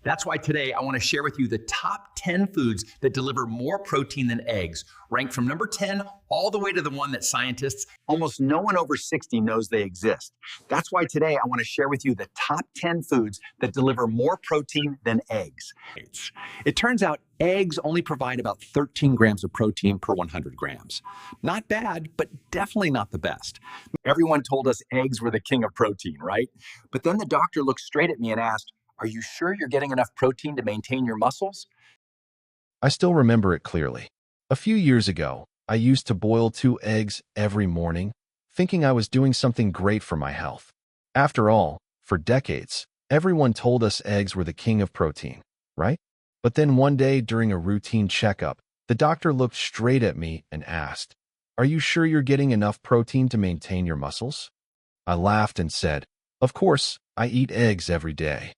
That's why today I want to share with you the top 10 foods that deliver more protein than eggs, ranked from number 10 all the way to the one that scientists, almost no one over 60 knows they exist. That's why today I want to share with you the top 10 foods that deliver more protein than eggs. It turns out eggs only provide about 13 grams of protein per 100 grams. Not bad, but definitely not the best. Everyone told us eggs were the king of protein, right? But then the doctor looked straight at me and asked, "Are you sure you're getting enough protein to maintain your muscles?" I still remember it clearly. A few years ago, I used to boil 2 eggs every morning, thinking I was doing something great for my health. After all, for decades, everyone told us eggs were the king of protein, right? But then one day during a routine checkup, the doctor looked straight at me and asked, "Are you sure you're getting enough protein to maintain your muscles?" I laughed and said, "Of course, I eat eggs every day."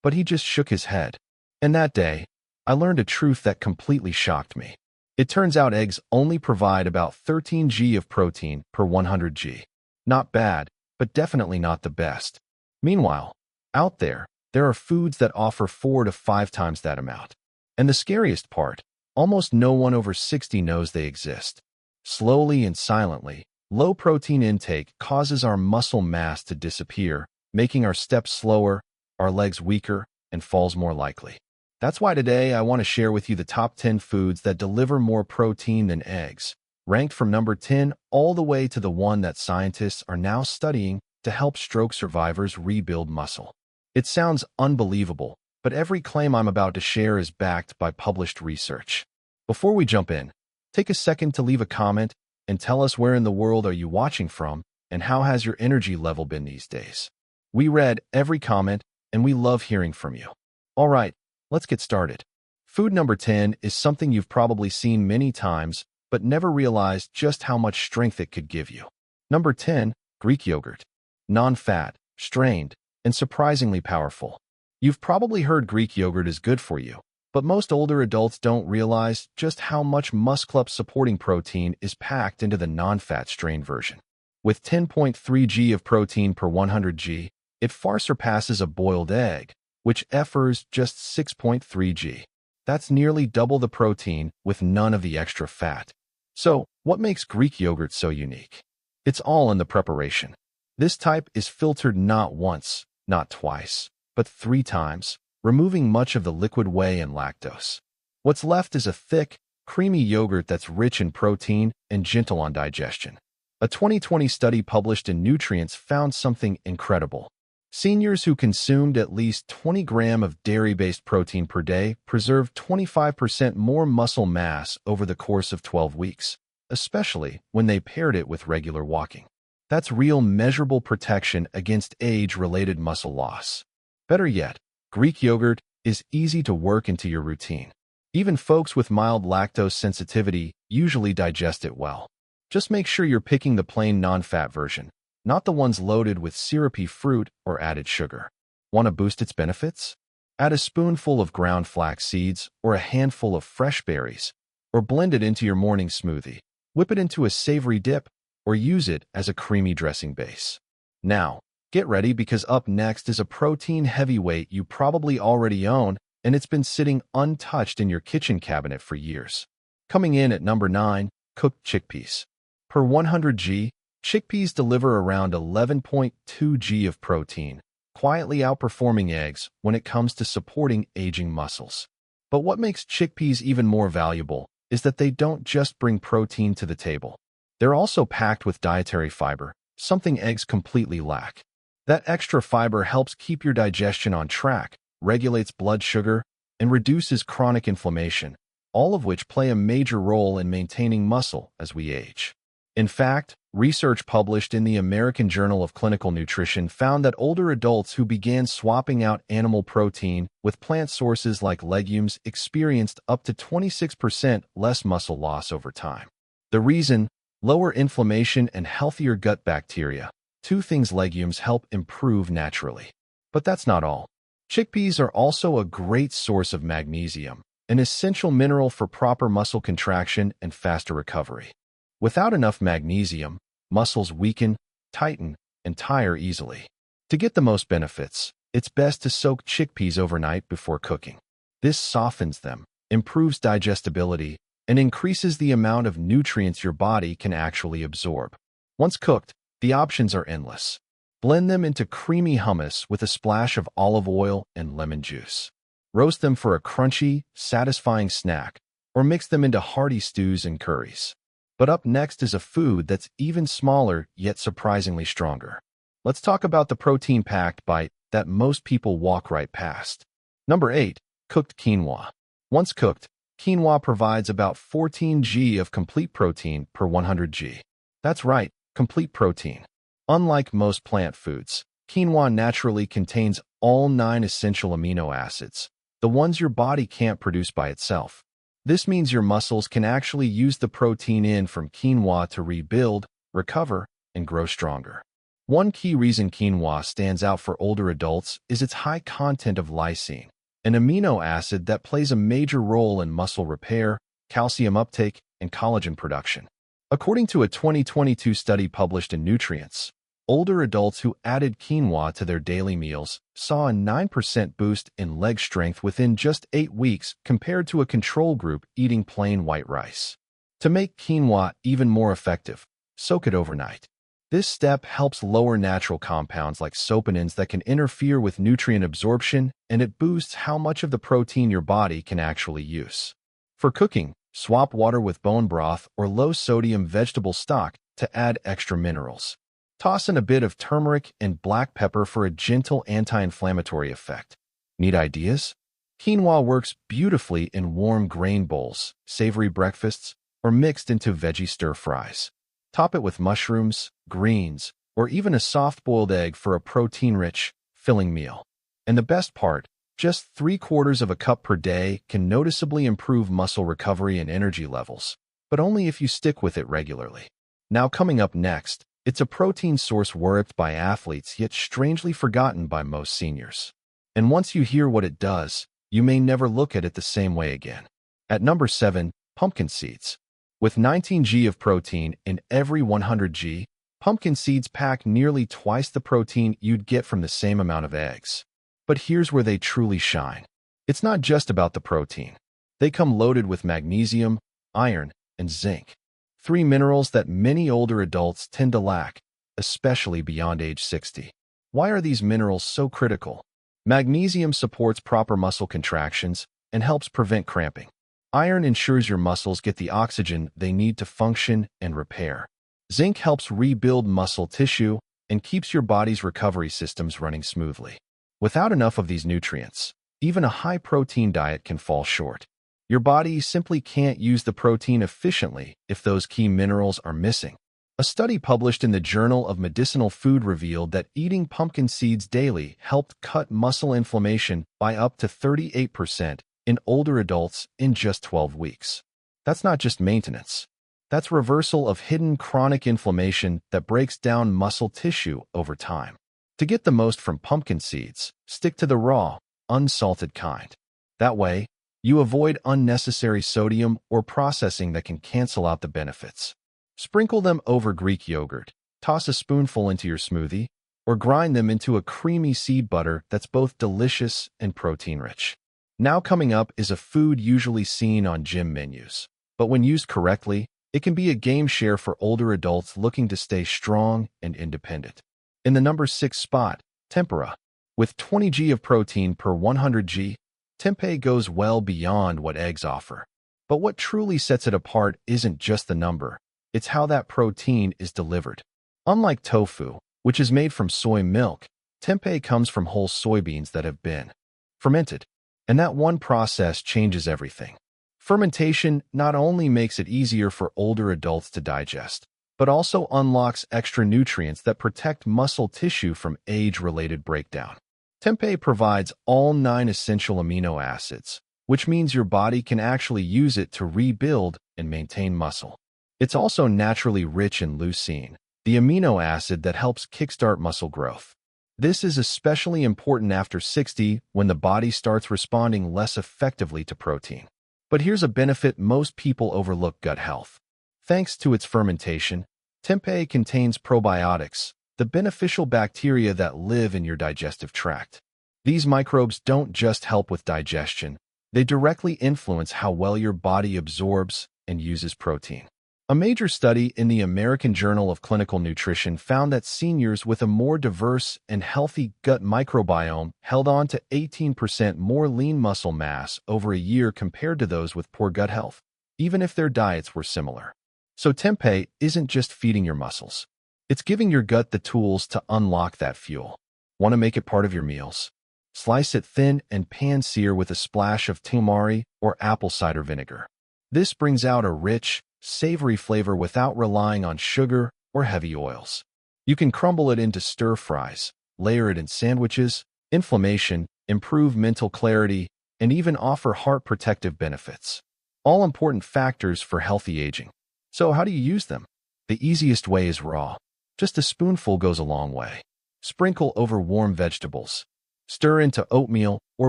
But he just shook his head. And that day, I learned a truth that completely shocked me. It turns out eggs only provide about 13 g of protein per 100 g. Not bad, but definitely not the best. Meanwhile, out there are foods that offer 4 to 5 times that amount. And the scariest part, almost no one over 60 knows they exist. Slowly and silently, low protein intake causes our muscle mass to disappear, making our steps slower, our legs weaker, and falls more likely. That's why today I want to share with you the top 10 foods that deliver more protein than eggs, ranked from number 10 all the way to the one that scientists are now studying to help stroke survivors rebuild muscle. It sounds unbelievable, but every claim I'm about to share is backed by published research. Before we jump in, take a second to leave a comment and tell us where in the world are you watching from and how has your energy level been these days. We read every comment and we love hearing from you. All right, let's get started. Food number 10 is something you've probably seen many times, but never realized just how much strength it could give you. Number 10, Greek yogurt. Non-fat, strained, and surprisingly powerful. You've probably heard Greek yogurt is good for you, but most older adults don't realize just how much muscle supporting protein is packed into the non-fat strained version. With 10.3 g of protein per 100 g, it far surpasses a boiled egg, which offers just 6.3 g. That's nearly double the protein with none of the extra fat. So, what makes Greek yogurt so unique? It's all in the preparation. This type is filtered not once, not twice, but 3 times, removing much of the liquid whey and lactose. What's left is a thick, creamy yogurt that's rich in protein and gentle on digestion. A 2020 study published in Nutritional found something incredible. Seniors who consumed at least 20 grams of dairy-based protein per day preserved 25% more muscle mass over the course of 12 weeks, especially when they paired it with regular walking. That's real measurable protection against age-related muscle loss. Better yet, Greek yogurt is easy to work into your routine. Even folks with mild lactose sensitivity usually digest it well. Just make sure you're picking the plain non-fat version, not the ones loaded with syrupy fruit or added sugar. Want to boost its benefits? Add a spoonful of ground flax seeds or a handful of fresh berries, or blend it into your morning smoothie. Whip it into a savory dip, or use it as a creamy dressing base. Now, get ready because up next is a protein heavyweight you probably already own, and it's been sitting untouched in your kitchen cabinet for years. Coming in at number 9, cooked chickpeas. Per 100 g, chickpeas deliver around 11.2 g of protein, quietly outperforming eggs when it comes to supporting aging muscles. But what makes chickpeas even more valuable is that they don't just bring protein to the table. They're also packed with dietary fiber, something eggs completely lack. That extra fiber helps keep your digestion on track, regulates blood sugar, and reduces chronic inflammation, all of which play a major role in maintaining muscle as we age. In fact, research published in the American Journal of Clinical Nutrition found that older adults who began swapping out animal protein with plant sources like legumes experienced up to 26% less muscle loss over time. The reason? Lower inflammation and healthier gut bacteria, 2 things legumes help improve naturally. But that's not all. Chickpeas are also a great source of magnesium, an essential mineral for proper muscle contraction and faster recovery. Without enough magnesium, muscles weaken, tighten, and tire easily. To get the most benefits, It's best to soak chickpeas overnight before cooking. This softens them, improves digestibility, and increases the amount of nutrients your body can actually absorb. Once cooked, the options are endless. Blend them into creamy hummus with a splash of olive oil and lemon juice. Roast them for a crunchy, satisfying snack, or mix them into hearty stews and curries. But up next is a food that's even smaller yet surprisingly stronger. Let's talk about the protein-packed bite that most people walk right past. Number 8. Cooked quinoa. Once cooked, quinoa provides about 14 g of complete protein per 100 g. That's right, complete protein. Unlike most plant foods, quinoa naturally contains all 9 essential amino acids, the ones your body can't produce by itself. This means your muscles can actually use the protein in from quinoa to rebuild, recover, and grow stronger. One key reason quinoa stands out for older adults is its high content of lysine, an amino acid that plays a major role in muscle repair, calcium uptake, and collagen production. According to a 2022 study published in Nutrients, older adults who added quinoa to their daily meals saw a 9% boost in leg strength within just 8 weeks compared to a control group eating plain white rice. To make quinoa even more effective, soak it overnight. This step helps lower natural compounds like saponins that can interfere with nutrient absorption, and it boosts how much of the protein your body can actually use. For cooking, swap water with bone broth or low-sodium vegetable stock to add extra minerals. Toss in a bit of turmeric and black pepper for a gentle anti-inflammatory effect. Need ideas? Quinoa works beautifully in warm grain bowls, savory breakfasts, or mixed into veggie stir-fries. Top it with mushrooms, greens, or even a soft-boiled egg for a protein-rich, filling meal. And the best part, just 3/4 of a cup per day can noticeably improve muscle recovery and energy levels, but only if you stick with it regularly. Now coming up next, it's a protein source worshipped by athletes yet strangely forgotten by most seniors. And once you hear what it does, you may never look at it the same way again. At number 7, pumpkin seeds. With 19 g of protein in every 100 g, pumpkin seeds pack nearly twice the protein you'd get from the same amount of eggs. But here's where they truly shine. It's not just about the protein. They come loaded with magnesium, iron, and zinc, 3 minerals that many older adults tend to lack, especially beyond age 60. Why are these minerals so critical? Magnesium supports proper muscle contractions and helps prevent cramping. Iron ensures your muscles get the oxygen they need to function and repair. Zinc helps rebuild muscle tissue and keeps your body's recovery systems running smoothly. Without enough of these nutrients, even a high-protein diet can fall short. Your body simply can't use the protein efficiently if those key minerals are missing. A study published in the Journal of Medicinal Food revealed that eating pumpkin seeds daily helped cut muscle inflammation by up to 38% in older adults in just 12 weeks. That's not just maintenance. That's reversal of hidden chronic inflammation that breaks down muscle tissue over time. To get the most from pumpkin seeds, stick to the raw, unsalted kind. That way, you avoid unnecessary sodium or processing that can cancel out the benefits. Sprinkle them over Greek yogurt, toss a spoonful into your smoothie, or grind them into a creamy seed butter that's both delicious and protein-rich. Now coming up is a food usually seen on gym menus, but when used correctly, it can be a game changer for older adults looking to stay strong and independent. In the number 6 spot, tempura. With 20 g of protein per 100 g, tempeh goes well beyond what eggs offer. But what truly sets it apart isn't just the number, it's how that protein is delivered. Unlike tofu, which is made from soy milk, tempeh comes from whole soybeans that have been fermented. And that one process changes everything. Fermentation not only makes it easier for older adults to digest, but also unlocks extra nutrients that protect muscle tissue from age-related breakdown. Tempeh provides all 9 essential amino acids, which means your body can actually use it to rebuild and maintain muscle. It's also naturally rich in leucine, the amino acid that helps kickstart muscle growth. This is especially important after 60 when the body starts responding less effectively to protein. But here's a benefit most people overlook: gut health. Thanks to its fermentation, tempeh contains probiotics, the beneficial bacteria that live in your digestive tract. These microbes don't just help with digestion, they directly influence how well your body absorbs and uses protein. A major study in the American Journal of Clinical Nutrition found that seniors with a more diverse and healthy gut microbiome held on to 18% more lean muscle mass over a year compared to those with poor gut health, even if their diets were similar. So tempeh isn't just feeding your muscles. It's giving your gut the tools to unlock that fuel. Want to make it part of your meals? Slice it thin and pan-sear with a splash of tamari or apple cider vinegar. This brings out a rich, savory flavor without relying on sugar or heavy oils. You can crumble it into stir-fries, layer it in sandwiches, inflammation, improve mental clarity, and even offer heart protective benefits. All important factors for healthy aging. So how do you use them? The easiest way is raw. Just a spoonful goes a long way. Sprinkle over warm vegetables. Stir into oatmeal or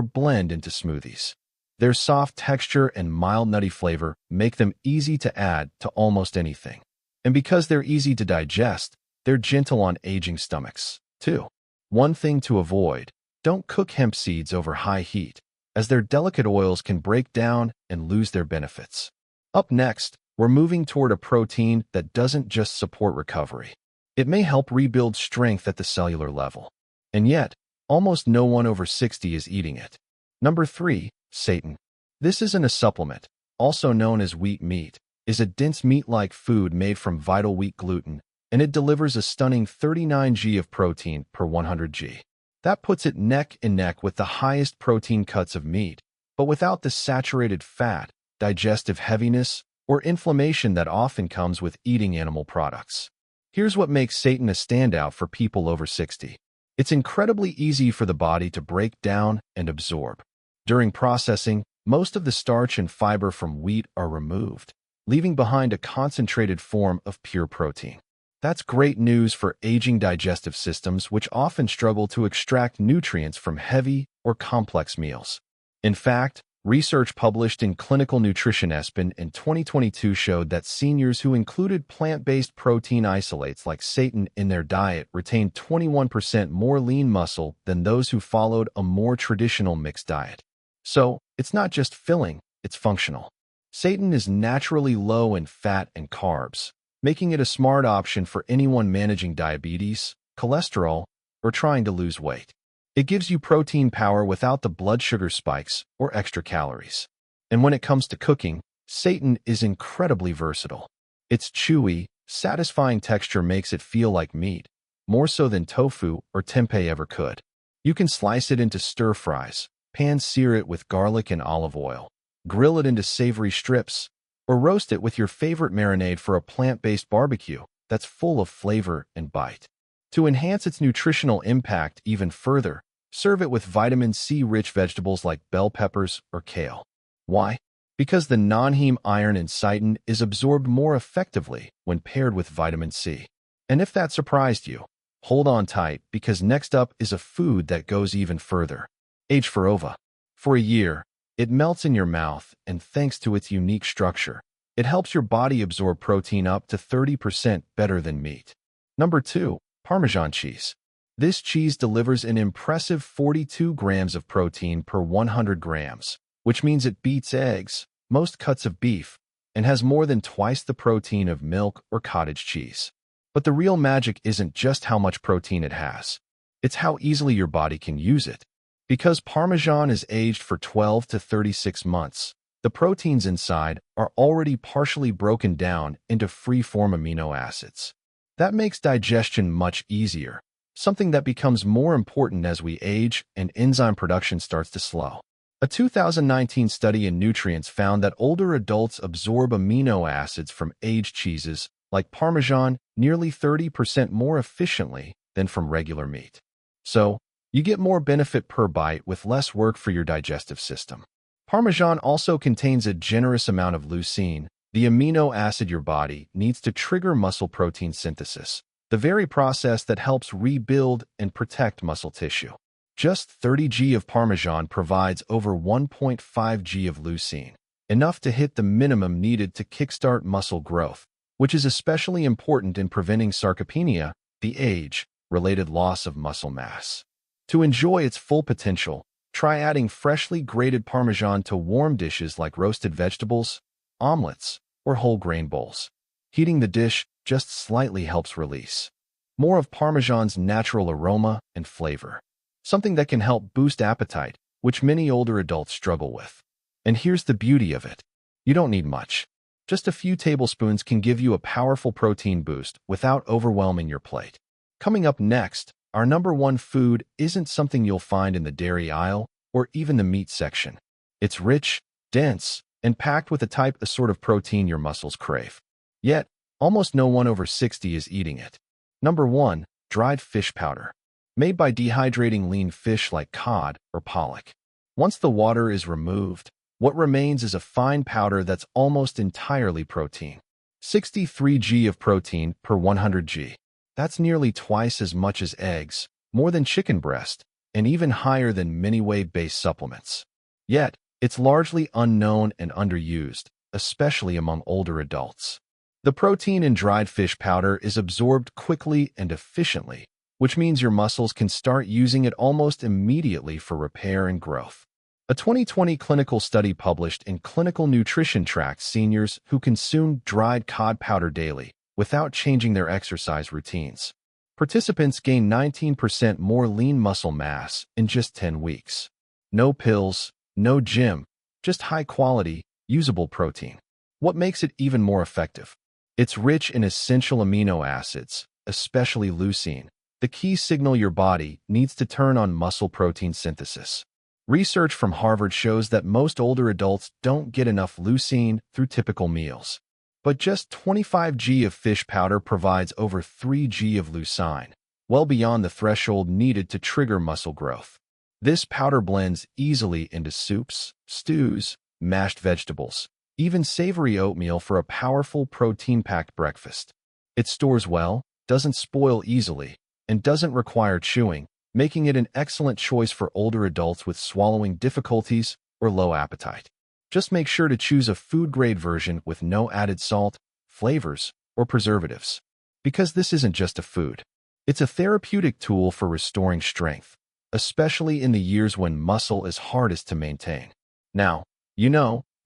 blend into smoothies. Their soft texture and mild nutty flavor make them easy to add to almost anything. And because they're easy to digest, they're gentle on aging stomachs, too. One thing to avoid: don't cook hemp seeds over high heat, as their delicate oils can break down and lose their benefits. Up next, we're moving toward a protein that doesn't just support recovery. It may help rebuild strength at the cellular level. And yet, almost no one over 60 is eating it. Number 3, seitan. This isn't a supplement, also known as wheat meat, is a dense meat-like food made from vital wheat gluten, and it delivers a stunning 39 g of protein per 100 g. That puts it neck and neck with the highest protein cuts of meat, but without the saturated fat, digestive heaviness, or inflammation that often comes with eating animal products. Here's what makes seitan a standout for people over 60. It's incredibly easy for the body to break down and absorb. During processing, most of the starch and fiber from wheat are removed, leaving behind a concentrated form of pure protein. That's great news for aging digestive systems, which often struggle to extract nutrients from heavy or complex meals. In fact, research published in Clinical Nutrition in 2022 showed that seniors who included plant-based protein isolates like seitan in their diet retained 21% more lean muscle than those who followed a more traditional mixed diet. So, it's not just filling, it's functional. Seitan is naturally low in fat and carbs, making it a smart option for anyone managing diabetes, cholesterol, or trying to lose weight. It gives you protein power without the blood sugar spikes or extra calories. And when it comes to cooking, seitan is incredibly versatile. Its chewy, satisfying texture makes it feel like meat, more so than tofu or tempeh ever could. You can slice it into stir-fries, pan-sear it with garlic and olive oil, grill it into savory strips, or roast it with your favorite marinade for a plant-based barbecue that's full of flavor and bite. To enhance its nutritional impact even further, serve it with vitamin C-rich vegetables like bell peppers or kale. Why? Because the non-heme iron in seitan is absorbed more effectively when paired with vitamin C. And if that surprised you, hold on tight, because next up is a food that goes even further. Age for ova. For a year, it melts in your mouth, and thanks to its unique structure, it helps your body absorb protein up to 30% better than meat. Number 2, Parmesan cheese. This cheese delivers an impressive 42 grams of protein per 100 grams, which means it beats eggs, most cuts of beef, and has more than twice the protein of milk or cottage cheese. But the real magic isn't just how much protein it has. It's how easily your body can use it. Because Parmesan is aged for 12 to 36 months, the proteins inside are already partially broken down into free-form amino acids. That makes digestion much easier, something that becomes more important as we age and enzyme production starts to slow. A 2019 study in Nutrients found that older adults absorb amino acids from aged cheeses, like Parmesan, nearly 30% more efficiently than from regular meat. So, you get more benefit per bite with less work for your digestive system. Parmesan also contains a generous amount of leucine, the amino acid your body needs to trigger muscle protein synthesis, the very process that helps rebuild and protect muscle tissue. Just 30 g of Parmesan provides over 1.5 g of leucine, enough to hit the minimum needed to kickstart muscle growth, which is especially important in preventing sarcopenia, the age-related loss of muscle mass. To enjoy its full potential, try adding freshly grated Parmesan to warm dishes like roasted vegetables, omelets, or whole grain bowls. Heating the dish just slightly helps release more of Parmesan's natural aroma and flavor, something that can help boost appetite, which many older adults struggle with. And here's the beauty of it. You don't need much. Just a few tablespoons can give you a powerful protein boost without overwhelming your plate. Coming up next, our number one food isn't something you'll find in the dairy aisle or even the meat section. It's rich, dense, and packed with the sort of protein your muscles crave. Yet, almost no one over 60 is eating it. Number 1. Dried fish powder. Made by dehydrating lean fish like cod or pollock. Once the water is removed, what remains is a fine powder that's almost entirely protein. 63 g of protein per 100 g. That's nearly twice as much as eggs, more than chicken breast, and even higher than many whey-based supplements. Yet, it's largely unknown and underused, especially among older adults. The protein in dried fish powder is absorbed quickly and efficiently, which means your muscles can start using it almost immediately for repair and growth. A 2020 clinical study published in Clinical Nutrition tracked seniors who consumed dried cod powder daily without changing their exercise routines. Participants gained 19% more lean muscle mass in just 10 weeks. No pills, no gym, just high-quality, usable protein. What makes it even more effective? It's rich in essential amino acids, especially leucine, the key signal your body needs to turn on muscle protein synthesis. Research from Harvard shows that most older adults don't get enough leucine through typical meals. But just 25 g of fish powder provides over 3 g of leucine, well beyond the threshold needed to trigger muscle growth. This powder blends easily into soups, stews, mashed vegetables, even savory oatmeal for a powerful protein-packed breakfast. It stores well, doesn't spoil easily, and doesn't require chewing, making it an excellent choice for older adults with swallowing difficulties or low appetite. Just make sure to choose a food-grade version with no added salt, flavors, or preservatives. Because this isn't just a food. It's a therapeutic tool for restoring strength, especially in the years when muscle is hardest to maintain. Now,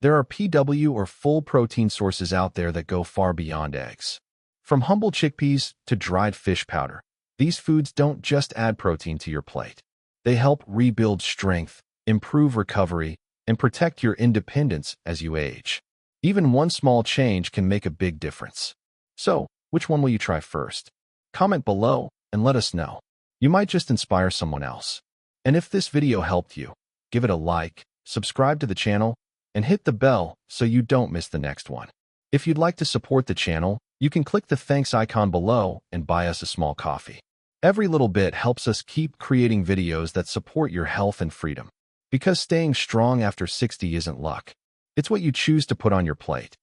there are PW or full protein sources out there that go far beyond eggs. From humble chickpeas to dried fish powder, these foods don't just add protein to your plate. They help rebuild strength, improve recovery, and protect your independence as you age. Even one small change can make a big difference. So, which one will you try first? Comment below and let us know. You might just inspire someone else. And if this video helped you, give it a like, subscribe to the channel, and hit the bell so you don't miss the next one. If you'd like to support the channel, you can click the thanks icon below and buy us a small coffee. Every little bit helps us keep creating videos that support your health and freedom. Because staying strong after 60 isn't luck. It's what you choose to put on your plate.